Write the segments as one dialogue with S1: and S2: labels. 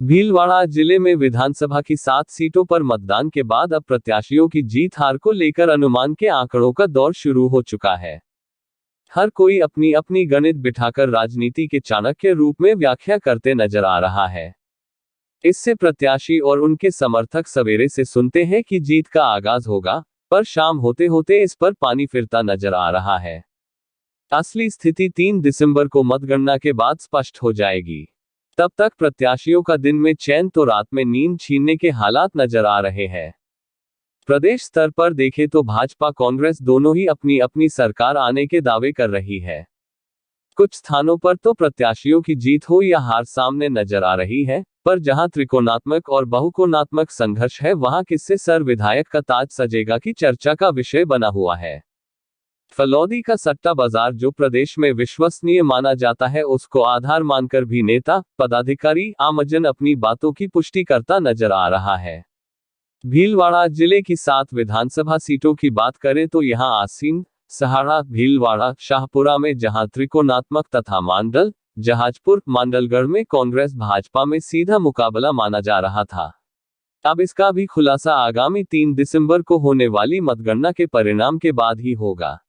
S1: भीलवाड़ा जिले में विधानसभा की 7 सीटों पर मतदान के बाद अब प्रत्याशियों की जीत हार को लेकर अनुमान के आंकड़ों का दौर शुरू हो चुका है। हर कोई अपनी अपनी गणित बिठाकर राजनीति के चाणक्य रूप में व्याख्या करते नजर आ रहा है। इससे प्रत्याशी और उनके समर्थक सवेरे से सुनते हैं कि जीत का आगाज होगा, पर शाम होते होते इस पर पानी फिरता नजर आ रहा है। असली स्थिति 3 दिसंबर को मतगणना के बाद स्पष्ट हो जाएगी। तब तक प्रत्याशियों का दिन में चैन तो रात में नींद छीनने के हालात नजर आ रहे हैं। प्रदेश स्तर पर देखें तो भाजपा कांग्रेस दोनों ही अपनी अपनी सरकार आने के दावे कर रही है। कुछ स्थानों पर तो प्रत्याशियों की जीत हो या हार सामने नजर आ रही है, पर जहां त्रिकोणात्मक और बहुकोणात्मक संघर्ष है वहां किससे सर विधायक का ताज सजेगा की चर्चा का विषय बना हुआ है। फलौदी का सट्टा बाजार जो प्रदेश में विश्वसनीय माना जाता है, उसको आधार मानकर भी नेता, पदाधिकारी, आमजन अपनी बातों की पुष्टि करता नजर आ रहा है। भीलवाड़ा जिले की 7 विधानसभा सीटों की बात करें तो यहां आसीन, सहाड़ा, भीलवाड़ा, शाहपुरा में जहां त्रिकोणात्मक तथा मांडल, जहाजपुर, मांडलगढ़ में कांग्रेस भाजपा में सीधा मुकाबला माना जा रहा था। अब इसका भी खुलासा आगामी 3 दिसंबर को होने वाली मतगणना के परिणाम के बाद ही होगा।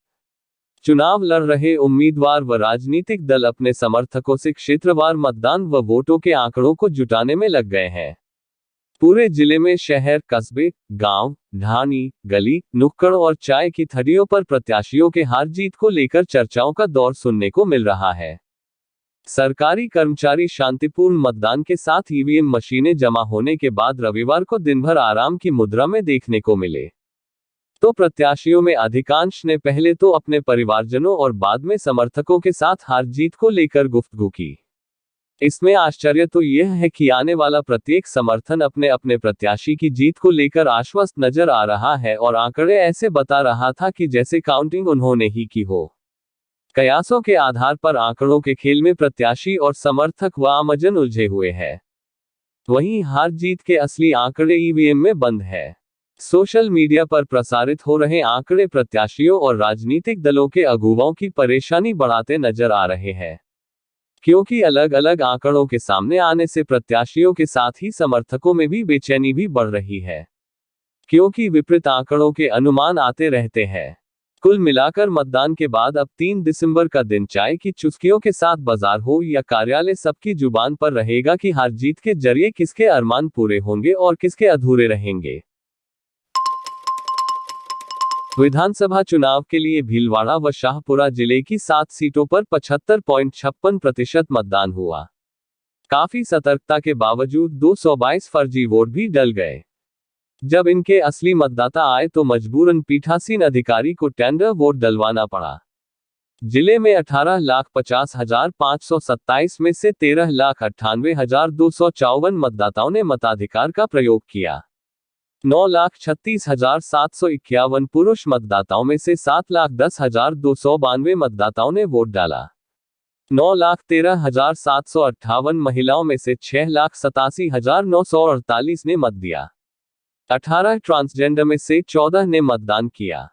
S1: चुनाव लड़ रहे उम्मीदवार व राजनीतिक दल अपने समर्थकों से क्षेत्रवार मतदान व वोटों के आंकड़ों को जुटाने में लग गए हैं। पूरे जिले में शहर, कस्बे, गांव, ढाणी, गली, नुक्कड़ और चाय की थड़ियों पर प्रत्याशियों के हार जीत को लेकर चर्चाओं का दौर सुनने को मिल रहा है। सरकारी कर्मचारी शांतिपूर्ण मतदान के साथ ईवीएम मशीनें जमा होने के बाद रविवार को दिन भर आराम की मुद्रा में देखने को मिले, तो प्रत्याशियों में अधिकांश ने पहले तो अपने परिवारजनों और बाद में समर्थकों के साथ हार जीत को लेकर गुफ्तगू की। इसमें आश्चर्य तो यह है कि आने वाला प्रत्येक समर्थन अपने अपने प्रत्याशी की जीत को लेकर आश्वस्त नजर आ रहा है और आंकड़े ऐसे बता रहा था कि जैसे काउंटिंग उन्होंने ही की हो। कयासों के आधार पर आंकड़ों के खेल में प्रत्याशी और समर्थक व आमजन उलझे हुए हैं। वहीं हार जीत के असली आंकड़े ईवीएम में बंद है। सोशल मीडिया पर प्रसारित हो रहे आंकड़े प्रत्याशियों और राजनीतिक दलों के अगुवाओं की परेशानी बढ़ाते नजर आ रहे हैं, क्योंकि अलग अलग आंकड़ों के सामने आने से प्रत्याशियों के साथ ही समर्थकों में भी बेचैनी भी बढ़ रही है, क्योंकि विपरीत आंकड़ों के अनुमान आते रहते हैं। कुल मिलाकर मतदान के बाद अब 3 दिसंबर का दिन चाय की चुस्कियों के साथ बाजार हो या कार्यालय, सबकी जुबान पर रहेगा कि हार जीत के जरिए किसके अरमान पूरे होंगे और किसके अधूरे रहेंगे। विधानसभा चुनाव के लिए भीलवाड़ा व शाहपुरा जिले की 7 सीटों पर 75.56% मतदान हुआ। काफी सतर्कता के बावजूद 222 फर्जी वोट भी डल गए। जब इनके असली मतदाता आए तो मजबूरन पीठासीन अधिकारी को टेंडर वोट डलवाना पड़ा। जिले में 18,50,527 में से 13,98,254 मतदाताओं ने मताधिकार का प्रयोग किया। 9,36,751 पुरुष मतदाताओं में से 7,10,292 मतदाताओं ने वोट डाला। 9,13,758 महिलाओं में से 6,87,948 ने मत दिया। 18 ट्रांसजेंडर में से 14 ने मतदान किया।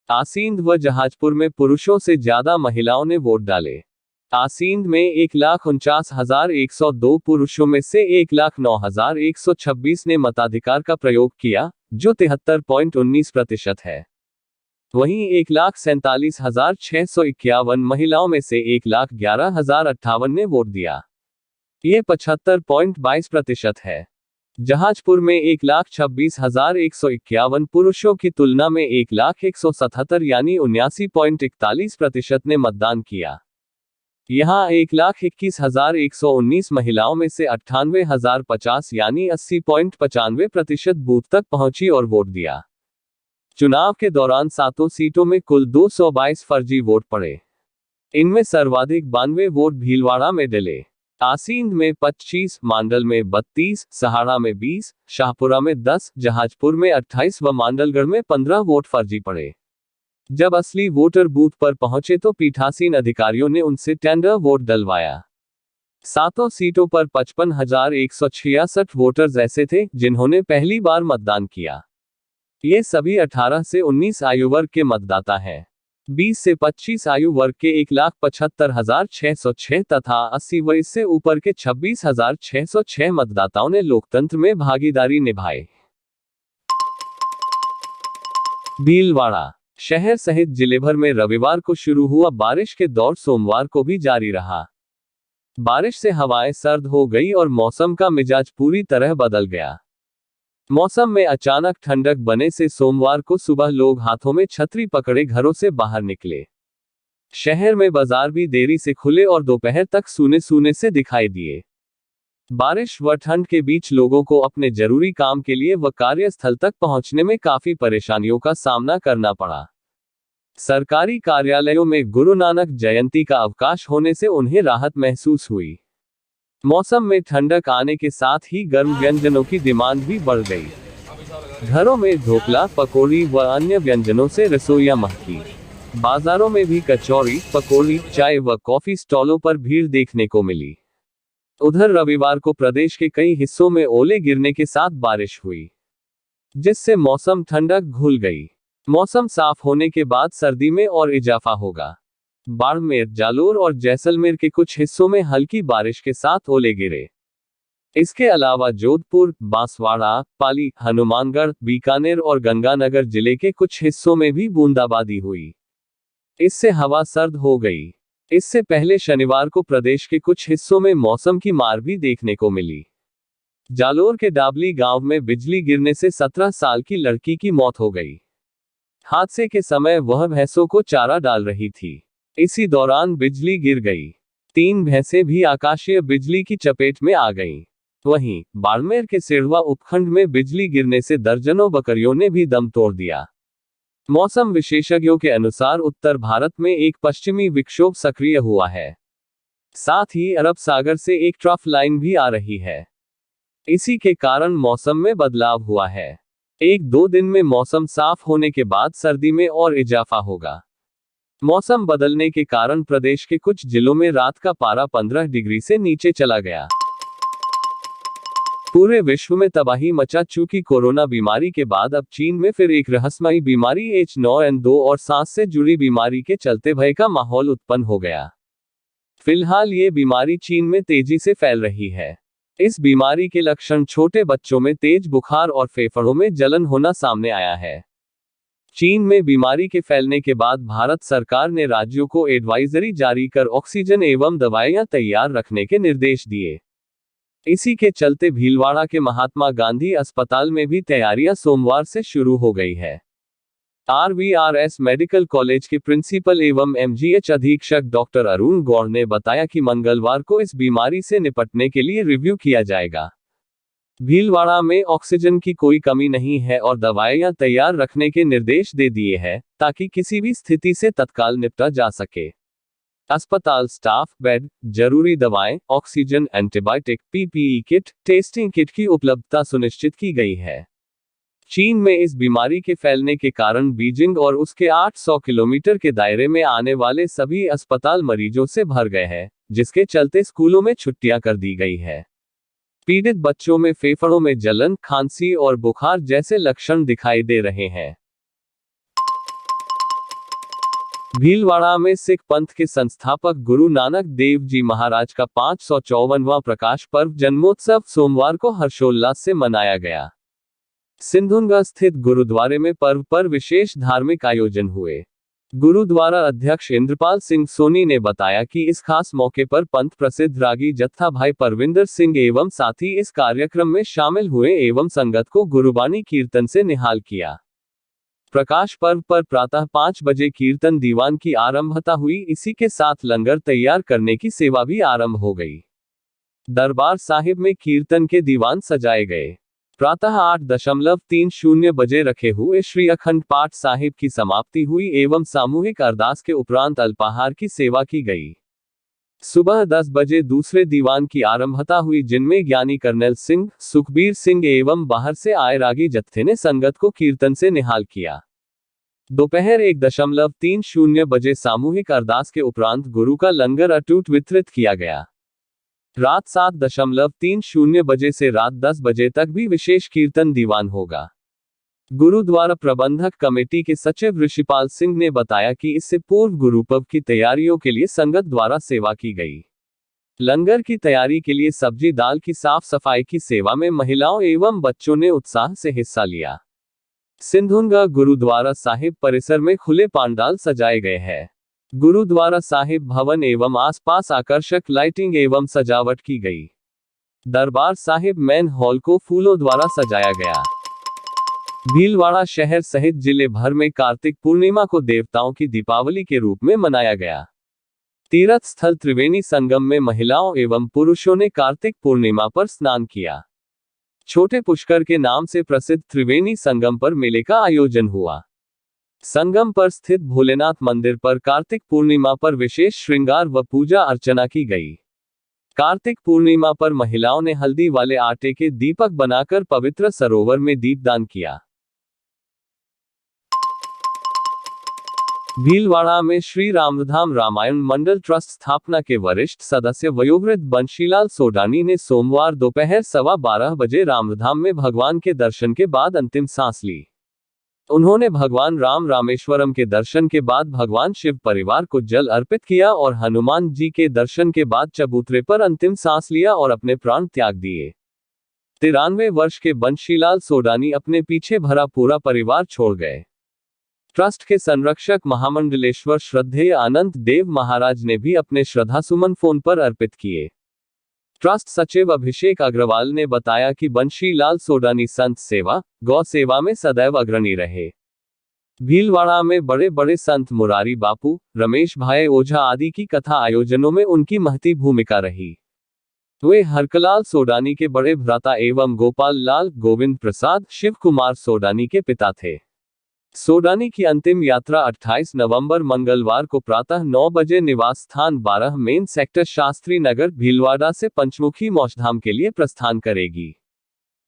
S1: आसींद व जहाजपुर में पुरुषों से ज्यादा महिलाओं ने वोट डाले। आसींद में 1,49,102 पुरुषों में से 1,09,126 ने मताधिकार का प्रयोग किया, जो 73.19% है। वहीं 1,47,651 महिलाओं में से 1,11,058 ने वोट दिया। ये 75.22% है। जहाजपुर में 1,26,151 पुरुषों की तुलना में 1,177 यानी 79.41% ने मतदान किया। यहाँ 1,21,119 महिलाओं में से 98,050 यानी 80.95% बूथ तक पहुंची और वोट दिया। चुनाव के दौरान 7 सीटों में कुल 222 फर्जी वोट पड़े। इनमें सर्वाधिक 92 वोट भीलवाड़ा में डले। आसींद में 25, मांडल में 32, सहाड़ा में 20, शाहपुरा में 10, जहाजपुर में 28 व मांडलगढ़ में 15 वोट फर्जी पड़े। जब असली वोटर बूथ पर पहुंचे तो पीठासीन अधिकारियों ने उनसे टेंडर वोट डलवाया। 7 सीटों पर 55,166 वोटर्स ऐसे थे जिन्होंने पहली बार मतदान किया। ये सभी 18 से 19 आयु वर्ग के मतदाता हैं। 20 से 25 आयु वर्ग के 1,75,606 तथा 80 वर्ष से ऊपर के 26,606 मतदाताओं ने लोकतंत्र में भागीदारी निभाई। भीलवाड़ा शहर सहित जिले भर में रविवार को शुरू हुआ बारिश के दौर सोमवार को भी जारी रहा। बारिश से हवाएं सर्द हो गई और मौसम का मिजाज पूरी तरह बदल गया। मौसम में अचानक ठंडक बने से सोमवार को सुबह लोग हाथों में छतरी पकड़े घरों से बाहर निकले। शहर में बाजार भी देरी से खुले और दोपहर तक सूने सूने से दिखाई दिए। बारिश व ठंड के बीच लोगों को अपने जरूरी काम के लिए व कार्यस्थल तक पहुंचने में काफी परेशानियों का सामना करना पड़ा। सरकारी कार्यालयों में गुरु नानक जयंती का अवकाश होने से उन्हें राहत महसूस हुई। मौसम में ठंडक आने के साथ ही गर्म व्यंजनों की डिमांड भी बढ़ गई। घरों में ढोकला, पकौड़ी व अन्य व्यंजनों से रसोइयां महकी। बाजारों में भी कचौड़ी, पकौड़ी, चाय व कॉफी स्टॉलों पर भीड़ देखने को मिली। उधर रविवार को प्रदेश के कई हिस्सों में ओले गिरने के साथ बारिश हुई, जिससे मौसम ठंडक घुल गई। मौसम साफ होने के बाद सर्दी में और इजाफा होगा। बाड़मेर, जालोर और जैसलमेर के कुछ हिस्सों में हल्की बारिश के साथ ओले गिरे। इसके अलावा जोधपुर, बांसवाड़ा, पाली, हनुमानगढ़, बीकानेर और गंगानगर जिले के कुछ हिस्सों में भी बूंदाबांदी हुई। इससे हवा सर्द हो गई। इससे पहले शनिवार को प्रदेश के कुछ हिस्सों में मौसम की मार भी देखने को मिली। जालोर के डाबली गांव में बिजली गिरने से 17 साल की लड़की की मौत हो गई। हादसे के समय वह भैंसों को चारा डाल रही थी। इसी दौरान बिजली गिर गई। 3 भैंसें भी आकाशीय बिजली की चपेट में आ गईं। वहीं बाड़मेर के सिड़वा उपखंड में बिजली गिरने से दर्जनों बकरियों ने भी दम तोड़ दिया। मौसम विशेषज्ञों के अनुसार उत्तर भारत में एक पश्चिमी विक्षोभ सक्रिय हुआ है। साथ ही अरब सागर से एक ट्रफ लाइन भी आ रही है। इसी के कारण मौसम में बदलाव हुआ है। 1-2 दिन में मौसम साफ होने के बाद सर्दी में और इजाफा होगा। मौसम बदलने के कारण प्रदेश के कुछ जिलों में रात का पारा 15 डिग्री से नीचे चला गया। पूरे विश्व में तबाही मचा चुकी कोरोना बीमारी के बाद अब चीन में फिर एक रहस्यमयी बीमारी H9N2 और सांस से जुड़ी बीमारी के चलते भय का माहौल उत्पन्न हो गया। फिलहाल ये बीमारी चीन में तेजी से फैल रही है। इस बीमारी के लक्षण छोटे बच्चों में तेज बुखार और फेफड़ों में जलन होना सामने आया है। चीन में बीमारी के फैलने के बाद भारत सरकार ने राज्यों को एडवाइजरी जारी कर ऑक्सीजन एवं दवाइयां तैयार रखने के निर्देश दिए। इसी के चलते भीलवाड़ा के महात्मा गांधी अस्पताल में भी तैयारियां सोमवार से शुरू हो गई है। RVRS मेडिकल कॉलेज के प्रिंसिपल एवं MGH अधीक्षक डॉक्टर अरुण गौड़ ने बताया कि मंगलवार को इस बीमारी से निपटने के लिए रिव्यू किया जाएगा। भीलवाड़ा में ऑक्सीजन की कोई कमी नहीं है और दवाइयां तैयार रखने के निर्देश दे दिए हैं, ताकि किसी भी स्थिति से तत्काल निपटा जा सके। अस्पताल स्टाफ, बेड, जरूरी दवाएं, oxygen, antibiotic, PPE kit, testing kit की उपलब्धता सुनिश्चित की गई है। चीन में इस बीमारी के फैलने के कारण बीजिंग और उसके 800 किलोमीटर के दायरे में आने वाले सभी अस्पताल मरीजों से भर गए हैं, जिसके चलते स्कूलों में छुट्टियां कर दी गई है। पीड़ित बच्चों में फेफड़ों में जलन, खांसी और बुखार जैसे लक्षण दिखाई दे रहे हैं। भीलवाड़ा में सिख पंथ के संस्थापक गुरु नानक देव जी महाराज का 554वां प्रकाश पर्व जन्मोत्सव सोमवार को हर्षोल्लास से मनाया गया। सिंधुंगा स्थित गुरुद्वारे में पर्व पर विशेष धार्मिक आयोजन हुए। गुरुद्वारा अध्यक्ष इंद्रपाल सिंह सोनी ने बताया कि इस खास मौके पर पंथ प्रसिद्ध रागी जत्था भाई परविंदर सिंह एवं साथी इस कार्यक्रम में शामिल हुए एवं संगत को गुरुबानी कीर्तन से निहाल किया। प्रकाश पर्व पर प्रातः 5 बजे कीर्तन दीवान की आरंभता हुई। इसी के साथ लंगर तैयार करने की सेवा भी आरंभ हो गई। दरबार साहिब में कीर्तन के दीवान सजाए गए। प्रातः 8:30 बजे रखे हुए श्री अखंड पाठ साहिब की समाप्ति हुई एवं सामूहिक अरदास के उपरांत अल्पाहार की सेवा की गई। सुबह 10 बजे दूसरे दीवान की आरंभता हुई, जिनमें ज्ञानी कर्नल सिंह, सुखबीर सिंह एवं बाहर से आए रागी जत्थे ने संगत को कीर्तन से निहाल किया। दोपहर 1:30 बजे सामूहिक अरदास के उपरांत गुरु का लंगर अटूट वितरित किया गया। रात 7:30 बजे से रात 10 बजे तक भी विशेष कीर्तन दीवान होगा। गुरुद्वारा प्रबंधक कमेटी के सचिव ऋषिपाल सिंह ने बताया कि इससे पूर्व गुरुपर्व की तैयारियों के लिए संगत द्वारा सेवा की गई। लंगर की तैयारी के लिए सब्जी दाल की साफ सफाई की सेवा में महिलाओं एवं बच्चों ने उत्साह से हिस्सा लिया। सिंधुनगा गुरुद्वारा साहिब परिसर में खुले पांडाल सजाए गए हैं। गुरुद्वारा साहिब भवन एवं आसपास आकर्षक लाइटिंग एवं सजावट की गई। दरबार साहिब मेन हॉल को फूलों द्वारा सजाया गया। भीलवाड़ा शहर सहित जिले भर में कार्तिक पूर्णिमा को देवताओं की दीपावली के रूप में मनाया गया। तीर्थ स्थल त्रिवेणी संगम में महिलाओं एवं पुरुषों ने कार्तिक पूर्णिमा पर स्नान किया। छोटे पुष्कर के नाम से प्रसिद्ध त्रिवेणी संगम पर मेले का आयोजन हुआ। संगम पर स्थित भोलेनाथ मंदिर पर कार्तिक पूर्णिमा पर विशेष श्रृंगार व पूजा अर्चना की गई। कार्तिक पूर्णिमा पर महिलाओं ने हल्दी वाले आटे के दीपक बनाकर पवित्र सरोवर में दीपदान किया। भीलवाड़ा में श्री रामधाम रामायण मंडल ट्रस्ट स्थापना के वरिष्ठ सदस्य वयोवृद्ध बंशीलाल सोडानी ने सोमवार दोपहर 12:15 बजे रामधाम में भगवान के दर्शन के बाद अंतिम सांस ली। उन्होंने भगवान राम रामेश्वरम के दर्शन के बाद भगवान शिव परिवार को जल अर्पित किया और हनुमान जी के दर्शन के बाद चबूतरे पर अंतिम सांस लिया और अपने प्राण त्याग दिए। 93 वर्ष के बंशीलाल सोडानी अपने पीछे भरा पूरा परिवार छोड़ गए। ट्रस्ट के संरक्षक महामंडलेश्वर श्रद्धेय अनंत देव महाराज ने भी अपने श्रद्धासुमन फोन पर अर्पित किए। ट्रस्ट सचिव अभिषेक अग्रवाल ने बताया कि बंशीलाल सोडानी संत सेवा, गौ सेवा में सदैव अग्रणी रहे। भीलवाड़ा में बड़े बड़े संत मुरारी बापू, रमेश भाई ओझा आदि की कथा आयोजनों में उनकी महती भूमिका रही। वे हरकलाल सोडानी के बड़े भ्राता एवं गोपाल लाल गोविंद प्रसाद शिव कुमार सोडानी के पिता थे। सोडानी की अंतिम यात्रा 28 नवंबर मंगलवार को प्रातः 9 बजे निवास स्थान 12 मेन सेक्टर शास्त्री नगर भीलवाड़ा से पंचमुखी मोक्षधाम के लिए प्रस्थान करेगी।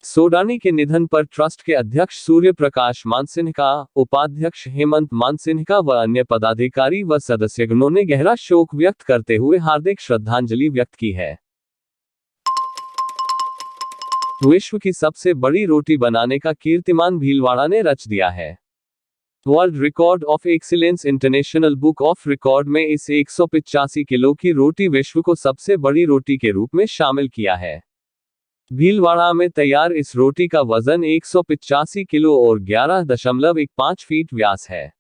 S1: सोडानी के निधन पर ट्रस्ट के अध्यक्ष सूर्य प्रकाश मानसिन्हा, उपाध्यक्ष हेमंत मानसिन्हा व अन्य पदाधिकारी व सदस्यगणों ने गहरा शोक व्यक्त करते हुए हार्दिक श्रद्धांजलि व्यक्त की है। विश्व की सबसे बड़ी रोटी बनाने का कीर्तिमान भीलवाड़ा ने रच दिया है। World record of excellence international book of record में इस 185 किलो की रोटी विश्व को सबसे बड़ी रोटी के रूप में शामिल किया है। भीलवाड़ा में तैयार इस रोटी का वजन 185 किलो और 11.15 फीट व्यास है।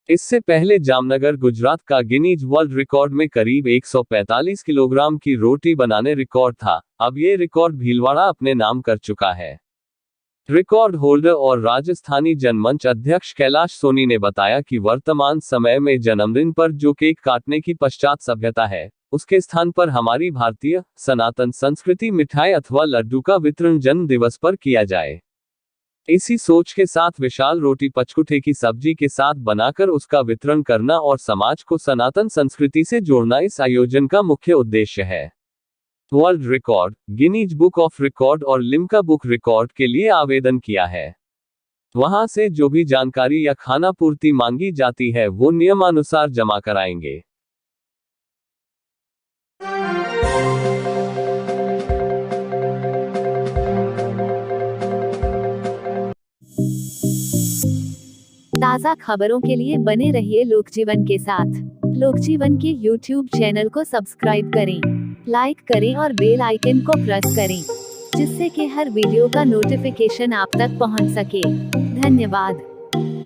S1: इससे पहले जामनगर गुजरात का गिनीज वर्ल्ड रिकॉर्ड में करीब 145 किलोग्राम की रोटी बनाने रिकॉर्ड था। अब ये रिकॉर्ड भीलवाड़ा अपने नाम कर चुका है। रिकॉर्ड होल्डर और राजस्थानी जनमंच अध्यक्ष कैलाश सोनी ने बताया कि वर्तमान समय में जन्मदिन पर जो केक काटने की पश्चात सभ्यता है, उसके स्थान पर हमारी भारतीय सनातन संस्कृति मिठाई अथवा लड्डू का वितरण जन्म दिवस पर किया जाए। इसी सोच के साथ विशाल रोटी पचकुठे की सब्जी के साथ बनाकर उसका वितरण करना और समाज को सनातन संस्कृति से जोड़ना इस आयोजन का मुख्य उद्देश्य है। World record, Guinness book of record और लिम्का बुक रिकॉर्ड के लिए आवेदन किया है। वहां से जो भी जानकारी या खाना पूर्ति मांगी जाती है वो नियमानुसार जमा कराएंगे।
S2: ताज़ा खबरों के लिए बने रहिए लोकजीवन के साथ। लोकजीवन के YouTube चैनल को सब्सक्राइब करें, लाइक करें और बेल आइकन को प्रेस करें, जिससे कि हर वीडियो का नोटिफिकेशन आप तक पहुंच सके। धन्यवाद।